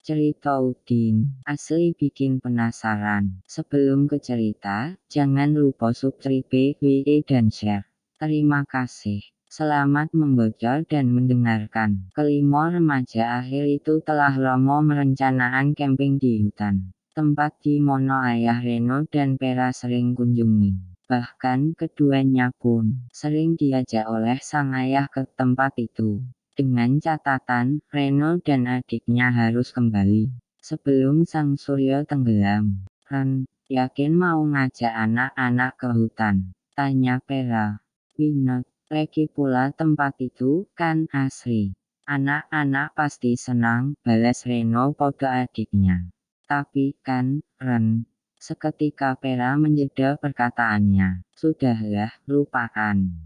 Cerita Udin, asli bikin penasaran. Sebelum ke cerita, jangan lupa subscribe, WA dan share. Terima kasih. Selamat membaca dan mendengarkan. Kelima remaja akhir itu telah lama merencanakan camping di hutan. Tempat di mana ayah Reno dan Vera sering kunjungi. Bahkan keduanya pun sering diajak oleh sang ayah ke tempat itu. Dengan catatan, Reno dan adiknya harus kembali sebelum sang surya tenggelam. Ren, yakin mau ngajak anak-anak ke hutan? Tanya Vera. Winot, lagi pula tempat itu kan asri. Anak-anak pasti senang, balas Reno pada adiknya. Tapi kan, Ren, seketika Vera menjeda perkataannya. Sudahlah, lupakan.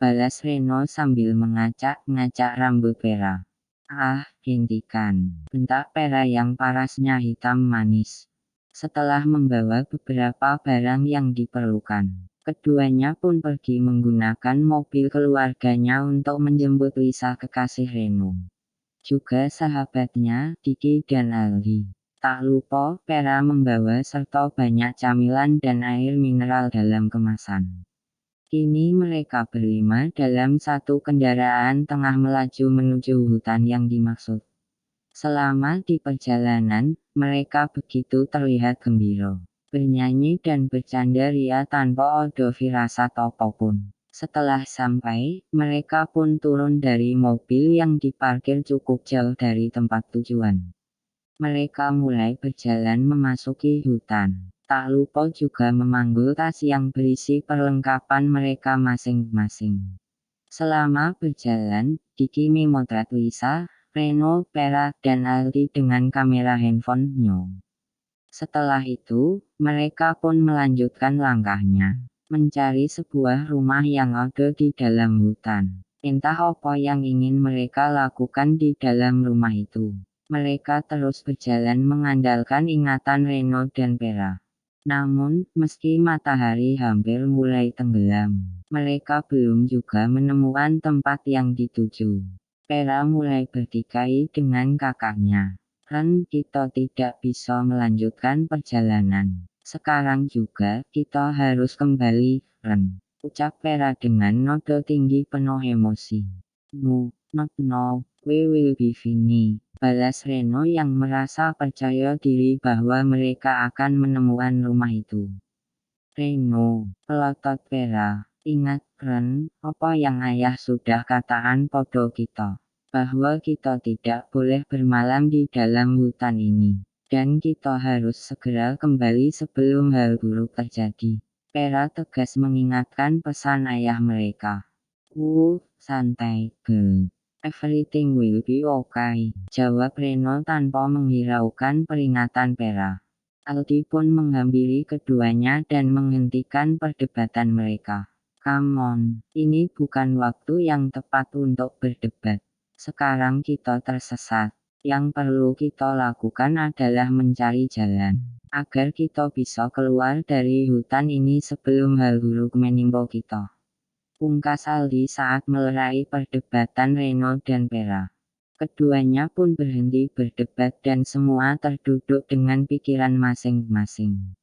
Balas Reno sambil mengacak-ngacak rambut Vera. Ah, hentikan, bentak Vera yang parasnya hitam manis. Setelah membawa beberapa barang yang diperlukan, keduanya pun pergi menggunakan mobil keluarganya untuk menjemput Lisa kekasih Reno. Juga sahabatnya, Diki dan Aldi. Tak lupa, Vera membawa serta banyak camilan dan air mineral dalam kemasan. Kini mereka berlima dalam satu kendaraan tengah melaju menuju hutan yang dimaksud. Selama di perjalanan, mereka begitu terlihat gembira, bernyanyi dan bercanda ria tanpa ada firasat apapun. Setelah sampai, mereka pun turun dari mobil yang diparkir cukup jauh dari tempat tujuan. Mereka mulai berjalan memasuki hutan. Tak lupa juga memanggul tas yang berisi perlengkapan mereka masing-masing. Selama berjalan, Diki memotret Lisa, Reno, Vera, dan Aldi dengan kamera handphone-nya. Setelah itu, mereka pun melanjutkan langkahnya, mencari sebuah rumah yang ada di dalam hutan. Entah apa yang ingin mereka lakukan di dalam rumah itu. Mereka terus berjalan mengandalkan ingatan Reno dan Vera. Namun, meski matahari hampir mulai tenggelam, mereka belum juga menemukan tempat yang dituju. Vera mulai bertikai dengan kakaknya. Ren, kita tidak bisa melanjutkan perjalanan. Sekarang juga kita harus kembali, Ren. Ucap Vera dengan nada tinggi penuh emosi. No, not now, we will be fine. Balas Reno yang merasa percaya diri bahwa mereka akan menemukan rumah itu. Reno, pelotot Vera, ingat Ren, apa yang ayah sudah katakan pada kita. Bahwa kita tidak boleh bermalam di dalam hutan ini. Dan kita harus segera kembali sebelum hal buruk terjadi. Vera tegas mengingatkan pesan ayah mereka. Santai, girl. Everything will be okay, jawab Reno tanpa menghiraukan peringatan Vera. Aldi pun menghampiri keduanya dan menghentikan perdebatan mereka. Come on, ini bukan waktu yang tepat untuk berdebat. Sekarang kita tersesat. Yang perlu kita lakukan adalah mencari jalan, agar kita bisa keluar dari hutan ini sebelum hal buruk menimpa kita. Pungkas Aldi saat melerai perdebatan Reno dan Vera. Keduanya pun berhenti berdebat dan semua terduduk dengan pikiran masing-masing.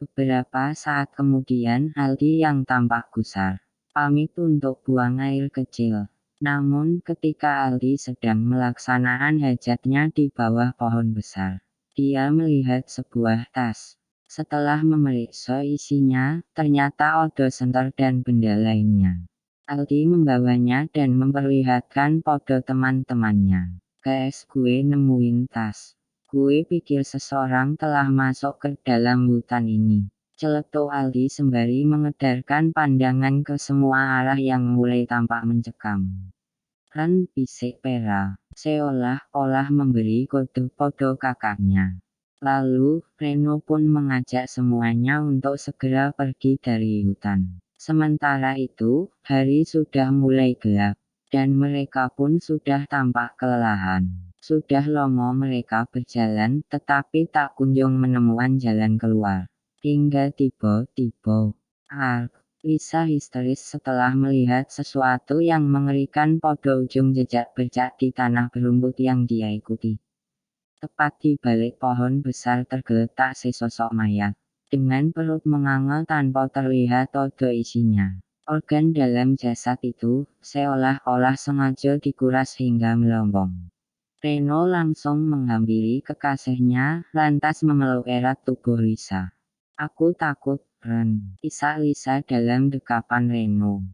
Beberapa saat kemudian Aldi yang tampak gusar, pamit untuk buang air kecil. Namun ketika Aldi sedang melaksanakan hajatnya di bawah pohon besar, dia melihat sebuah tas. Setelah memeriksa isinya, ternyata ada senter dan benda lainnya. Aldi membawanya dan memperlihatkan pada teman-temannya. Guys, gue nemuin tas. Gue pikir seseorang telah masuk ke dalam hutan ini. Celetuk Aldi sembari mengedarkan pandangan ke semua arah yang mulai tampak mencekam. Ren, bisik Vera, seolah-olah memberi kode pada kakaknya. Lalu, Reno pun mengajak semuanya untuk segera pergi dari hutan. Sementara itu, hari sudah mulai gelap, dan mereka pun sudah tampak kelelahan. Sudah lama mereka berjalan, tetapi tak kunjung menemukan jalan keluar. Hingga tiba-tiba, Lisa histeris setelah melihat sesuatu yang mengerikan pada ujung jejak bercak di tanah berumput yang dia ikuti. Tepat di balik pohon besar tergeletak sesosok mayat. Dengan perut menganga tanpa terlihat odo isinya. Organ dalam jasad itu, seolah-olah sengaja dikuras hingga melompong. Reno langsung menghampiri kekasihnya, lantas memeluk erat tubuh Lisa. Aku takut, Ren. Isak Lisa dalam dekapan Reno.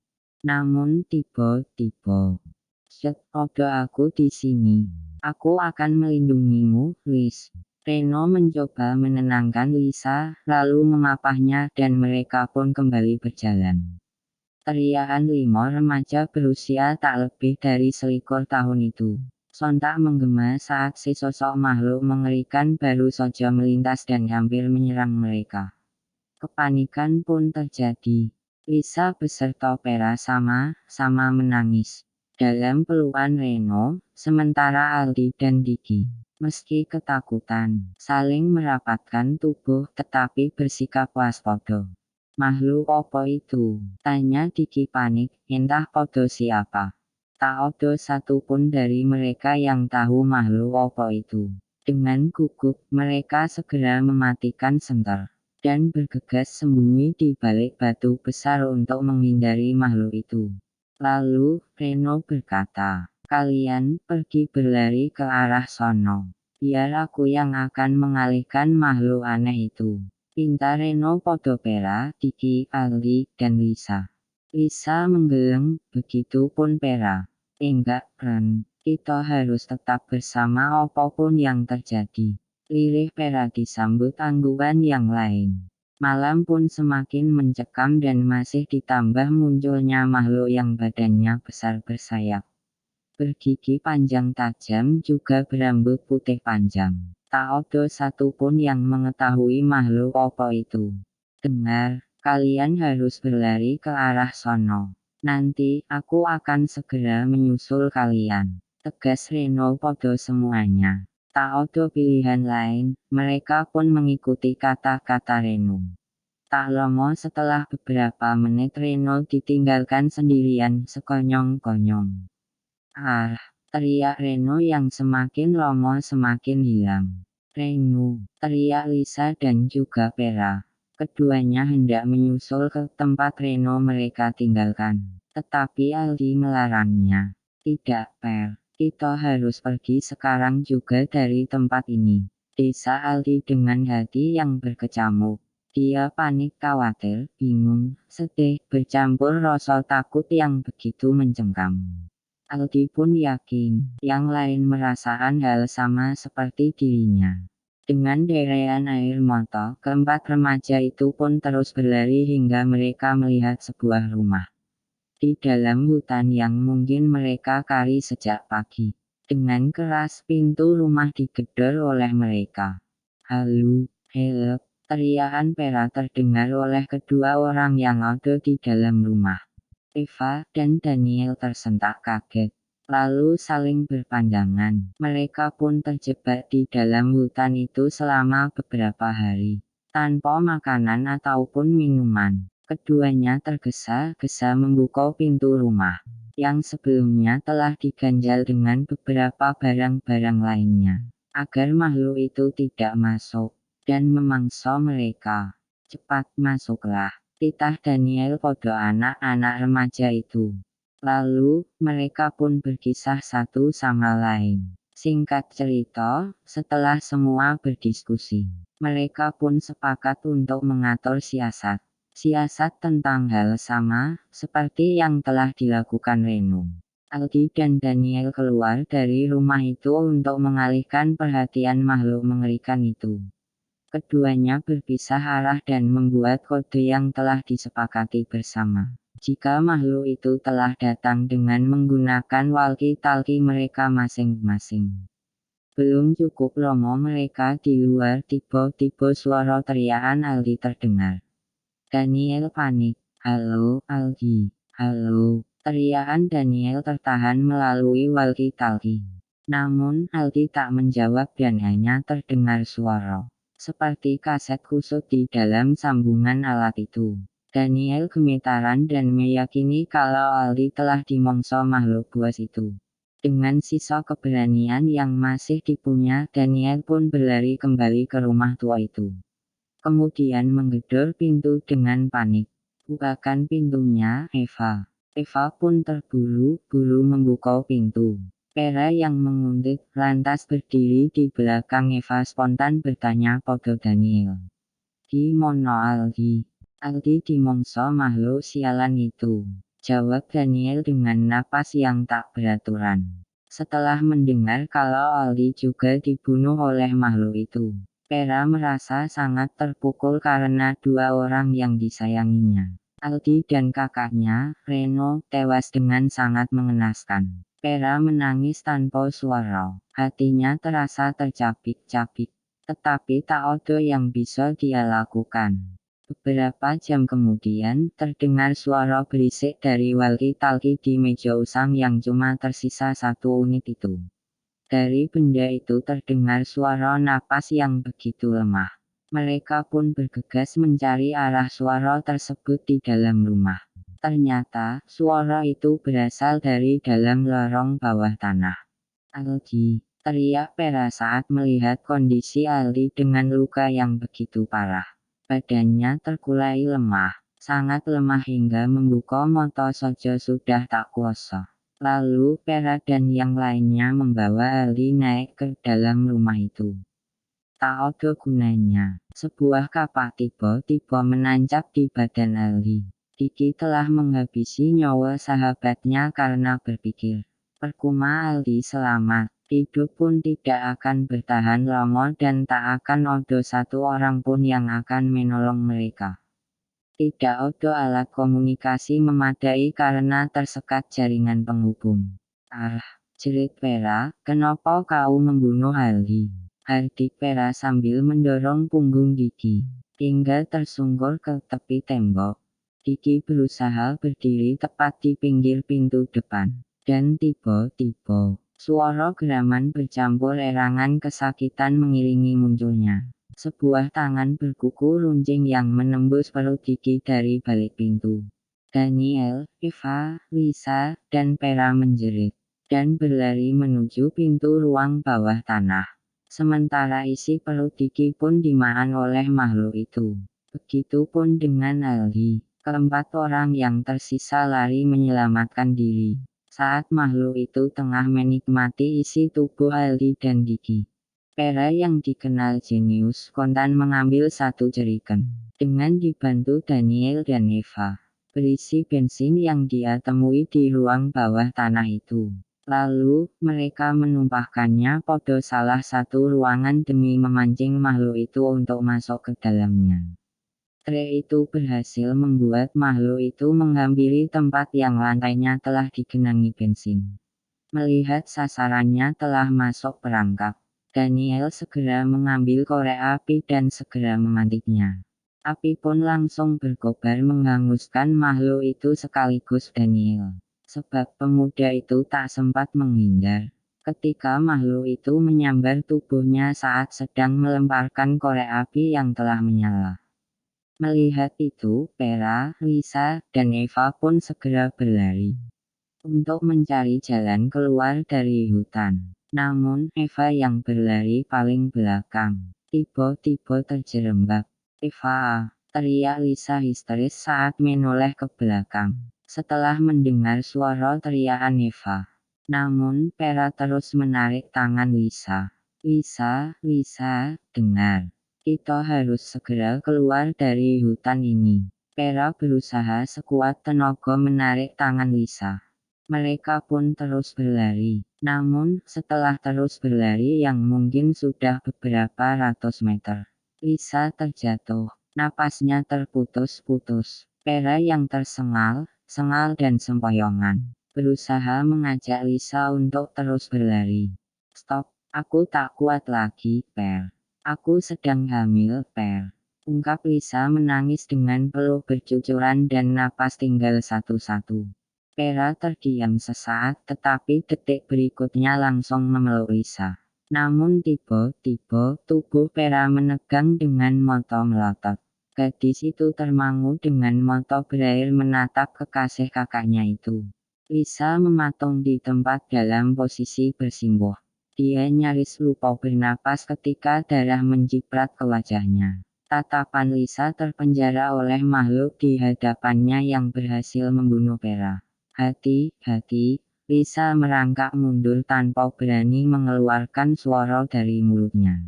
Namun tiba-tiba. Set, odo aku di sini. Aku akan melindungimu, Liz. Reno mencoba menenangkan Lisa, lalu memapahnya dan mereka pun kembali berjalan. Teriakan 5 remaja berusia tak lebih dari 21 tahun itu sontak menggema saat sesosok makhluk mengerikan baru saja melintas dan hampir menyerang mereka. Kepanikan pun terjadi. Lisa beserta Vera sama-sama menangis dalam pelukan Reno, sementara Aldi dan Diki, meski ketakutan, saling merapatkan tubuh tetapi bersikap waspada. Makhluk apa itu? Tanya Diki panik, entah podo siapa. Tak ada satupun dari mereka yang tahu makhluk apa itu. Dengan gugup, mereka segera mematikan senter dan bergegas sembunyi di balik batu besar untuk menghindari makhluk itu. Lalu, Reno berkata, "Kalian pergi berlari ke arah sono. Biar aku yang akan mengalihkan makhluk aneh itu." Pinta Reno podo Vera, Diki, Aldi, dan Lisa. Lisa menggeleng, begitu pun Vera. Enggak, Ren. Kita harus tetap bersama apapun yang terjadi. Lirih Vera disambut anggukan yang lain. Malam pun semakin mencekam dan masih ditambah munculnya makhluk yang badannya besar bersayap. Bergigi panjang tajam juga berambut putih panjang. Tak ada satupun yang mengetahui makhluk apa itu. Dengar, kalian harus berlari ke arah sono. Nanti, aku akan segera menyusul kalian. Tegas Reno podo semuanya. Tak ada pilihan lain, mereka pun mengikuti kata-kata Reno. Tak lama setelah beberapa menit Reno ditinggalkan sendirian sekonyong-konyong. Ah, teriak Reno yang semakin lama semakin hilang. Reno, teriak Lisa dan juga Vera. Keduanya hendak menyusul ke tempat Reno mereka tinggalkan. Tetapi Aldi melarangnya. Tidak, Per. Kita harus pergi sekarang juga dari tempat ini. Desa Aldi dengan hati yang berkecamuk. Dia panik, khawatir, bingung, sedih, bercampur rasa takut yang begitu mencengkam. Aldi pun yakin, yang lain merasakan hal sama seperti dirinya. Dengan deretan air mata, keempat remaja itu pun terus berlari hingga mereka melihat sebuah rumah. Di dalam hutan yang mungkin mereka cari sejak pagi. Dengan keras pintu rumah digedor oleh mereka. "Halo, help!" Teriakan Vera terdengar oleh kedua orang yang ada di dalam rumah. Eva dan Daniel tersentak kaget, lalu saling berpandangan. Mereka pun terjebak di dalam hutan itu selama beberapa hari, tanpa makanan ataupun minuman. Keduanya tergesa-gesa membuka pintu rumah, yang sebelumnya telah diganjal dengan beberapa barang-barang lainnya, agar makhluk itu tidak masuk dan memangsa mereka. "Cepat masuklah," titah Daniel podo anak-anak remaja itu. Lalu, mereka pun berkisah satu sama lain. Singkat cerita, setelah semua berdiskusi, mereka pun sepakat untuk mengatur siasat. Siasat tentang hal sama, seperti yang telah dilakukan Reno. Aldi dan Daniel keluar dari rumah itu untuk mengalihkan perhatian makhluk mengerikan itu. Keduanya berpisah arah dan membuat kode yang telah disepakati bersama. Jika makhluk itu telah datang dengan menggunakan walkie-talkie mereka masing-masing. Belum cukup lama mereka di luar, tiba-tiba suara teriakan Aldi terdengar. Daniel panik. "Halo, Aldi. Halo." Teriakan Daniel tertahan melalui walkie-talkie. Namun Aldi tak menjawab dan hanya terdengar suara seperti kaset kusut di dalam sambungan alat itu. Daniel gemetaran dan meyakini kalau Aldi telah dimongso makhluk buas itu. Dengan sisa keberanian yang masih dipunya, Daniel pun berlari kembali ke rumah tua itu. Kemudian menggedor pintu dengan panik. "Bukakan pintunya, Eva." Eva pun terburu-buru membuka pintu. Vera yang menguntit lantas berdiri di belakang Eva spontan bertanya pada Daniel. "Di mana Aldi?" "Aldi dimongso makhluk sialan itu," jawab Daniel dengan napas yang tak beraturan. Setelah mendengar kalau Aldi juga dibunuh oleh makhluk itu, Vera merasa sangat terpukul karena dua orang yang disayanginya, Aldi dan kakaknya, Reno, tewas dengan sangat mengenaskan. Vera menangis tanpa suara, hatinya terasa tercapik-capik, tetapi tak ada yang bisa dia lakukan. Beberapa jam kemudian, terdengar suara berisik dari walkie-talkie di meja usang yang cuma tersisa satu unit itu. Dari benda itu terdengar suara napas yang begitu lemah. Mereka pun bergegas mencari arah suara tersebut di dalam rumah. Ternyata, suara itu berasal dari dalam lorong bawah tanah. "Aldi!" teriak Vera saat melihat kondisi Aldi dengan luka yang begitu parah. Badannya terkulai lemah, sangat lemah hingga membuka mata saja sudah tak kuasa. Lalu Vera dan yang lainnya membawa Aldi naik ke dalam rumah itu. Tak ada gunanya. Sebuah kapak tiba-tiba menancap di badan Aldi. Diki telah menghabisi nyawa sahabatnya karena berpikir, "Percuma Aldi selamat. Hidup pun tidak akan bertahan lama dan tak akan ada satu orang pun yang akan menolong mereka. Tidak ada alat komunikasi memadai karena tersekat jaringan penghubung." "Ah," jerit Vera, "kenapa kau membunuh Aldi?" Hardik Vera sambil mendorong punggung Diki, hingga tersungkur ke tepi tembok. Diki berusaha berdiri tepat di pinggir pintu depan. Dan tiba-tiba, suara geraman bercampur erangan kesakitan mengiringi munculnya sebuah tangan berkuku runcing yang menembus perut Diki dari balik pintu. Daniel, Eva, Lisa, dan Vera menjerit, dan berlari menuju pintu ruang bawah tanah. Sementara isi perut Diki pun dimakan oleh makhluk itu. Begitupun dengan Aldi. Keempat orang yang tersisa lari menyelamatkan diri saat makhluk itu tengah menikmati isi tubuh Aldi dan Diki. Vera yang dikenal jenius kontan mengambil satu jerigen, dengan dibantu Daniel dan Eva, berisi bensin yang dia temui di ruang bawah tanah itu. Lalu, mereka menumpahkannya pada salah satu ruangan demi memancing makhluk itu untuk masuk ke dalamnya. Tray itu berhasil membuat makhluk itu menghampiri tempat yang lantainya telah digenangi bensin. Melihat sasarannya telah masuk perangkap, Daniel segera mengambil korek api dan segera memantiknya. Api pun langsung berkobar menghanguskan makhluk itu sekaligus Daniel. Sebab pemuda itu tak sempat menghindar ketika makhluk itu menyambar tubuhnya saat sedang melemparkan korek api yang telah menyala. Melihat itu, Vera, Lisa, dan Eva pun segera berlari untuk mencari jalan keluar dari hutan. Namun, Eva yang berlari paling belakang, tiba-tiba terjerembab. "Eva!" teriak Lisa histeris saat menoleh ke belakang, setelah mendengar suara teriakan Eva. Namun, Vera terus menarik tangan Lisa. "Lisa, Lisa, dengar. Kita harus segera keluar dari hutan ini." Vera berusaha sekuat tenaga menarik tangan Lisa. Mereka pun terus berlari. Namun, setelah terus berlari yang mungkin sudah beberapa ratus meter, Lisa terjatuh. Napasnya terputus-putus. Vera yang tersengal, sengal dan sempoyongan, berusaha mengajak Lisa untuk terus berlari. "Stop, aku tak kuat lagi, Per. Aku sedang hamil, Per," ungkap Lisa menangis dengan peluh bercucuran dan napas tinggal satu-satu. Vera terdiam sesaat tetapi detik berikutnya langsung memeluk Lisa. Namun tiba-tiba tubuh Vera menegang dengan mata melotot. Gadis itu termangu dengan mata berair menatap kekasih kakaknya itu. Lisa mematung di tempat dalam posisi bersimpuh. Dia nyaris lupa bernapas ketika darah menciprat ke wajahnya. Tatapan Lisa terpenjara oleh makhluk di hadapannya yang berhasil membunuh Vera. Hati-hati, Lisa merangkak mundur tanpa berani mengeluarkan suara dari mulutnya.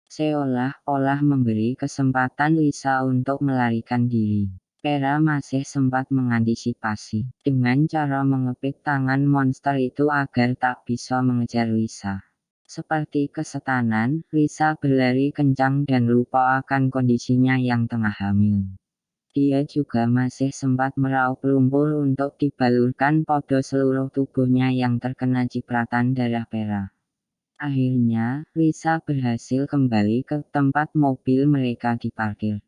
Seolah-olah memberi kesempatan Lisa untuk melarikan diri. Vera masih sempat mengantisipasi dengan cara mengepit tangan monster itu agar tak bisa mengejar Lisa. Seperti kesetanan, Lisa berlari kencang dan lupa akan kondisinya yang tengah hamil. Dia juga masih sempat meraup lumpur untuk dibalurkan pada seluruh tubuhnya yang terkena cipratan darah Vera. Akhirnya, Lisa berhasil kembali ke tempat mobil mereka diparkir.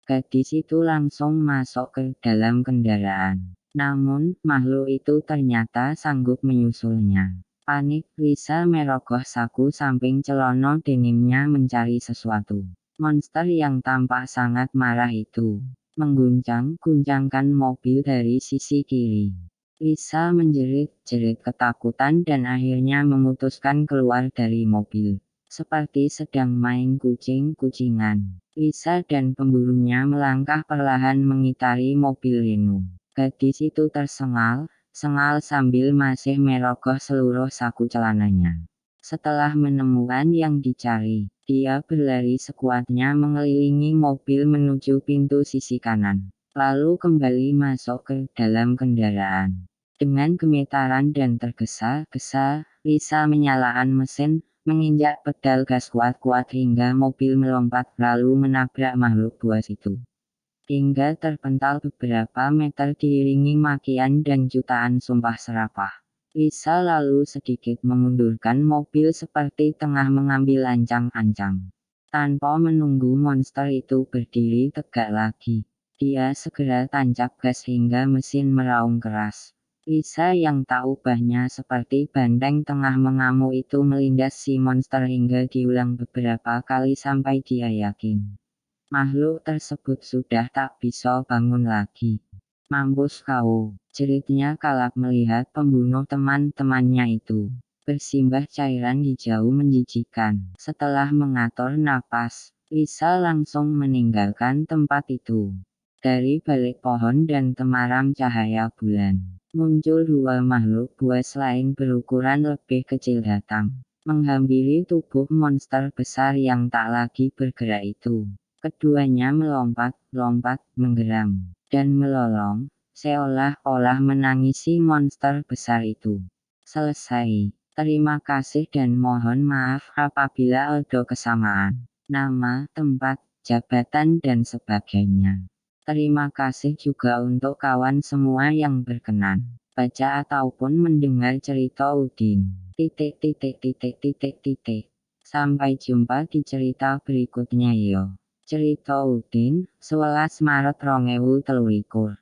Gadis itu langsung masuk ke dalam kendaraan. Namun, makhluk itu ternyata sanggup menyusulnya. Panik, Lisa merogoh saku samping celana denimnya mencari sesuatu. Monster yang tampak sangat marah itu mengguncang-guncangkan mobil dari sisi kiri. Lisa menjerit-jerit ketakutan dan akhirnya memutuskan keluar dari mobil. Seperti sedang main kucing-kucingan, Lisa dan pemburunya melangkah perlahan mengitari mobil Reno. Gadis itu tersengal sambil masih merogoh seluruh saku celananya. Setelah menemukan yang dicari, dia berlari sekuatnya mengelilingi mobil menuju pintu sisi kanan, lalu kembali masuk ke dalam kendaraan. Dengan gemetaran dan tergesa-gesa, Lisa menyalakan mesin, menginjak pedal gas kuat-kuat hingga mobil melompat lalu menabrak makhluk buas itu. Hingga terpental beberapa meter diiringi makian dan jutaan sumpah serapah. Lisa lalu sedikit mengundurkan mobil seperti tengah mengambil ancang-ancang. Tanpa menunggu monster itu berdiri tegak lagi, dia segera tancap gas hingga mesin meraung keras. Lisa yang tak ubahnya seperti banteng tengah mengamuk itu melindas si monster hingga diulang beberapa kali sampai dia yakin makhluk tersebut sudah tak bisa bangun lagi. Mampus kau, jeritnya kalap melihat pembunuh teman-temannya itu bersimbah cairan hijau menjijikan. Setelah mengatur napas, Lisa langsung meninggalkan tempat itu. Dari balik pohon dan temaram cahaya bulan, muncul dua makhluk buas lain berukuran lebih kecil datang, menghampiri tubuh monster besar yang tak lagi bergerak itu. Keduanya melompat-lompat, menggeram, dan melolong, seolah-olah menangisi monster besar itu. Selesai. Terima kasih dan mohon maaf apabila ada kesamaan nama, tempat, jabatan dan sebagainya. Terima kasih juga untuk kawan semua yang berkenan baca ataupun mendengar cerita Udin. Sampai jumpa di cerita berikutnya yo. Cerita Udin, 11 Maret 2023.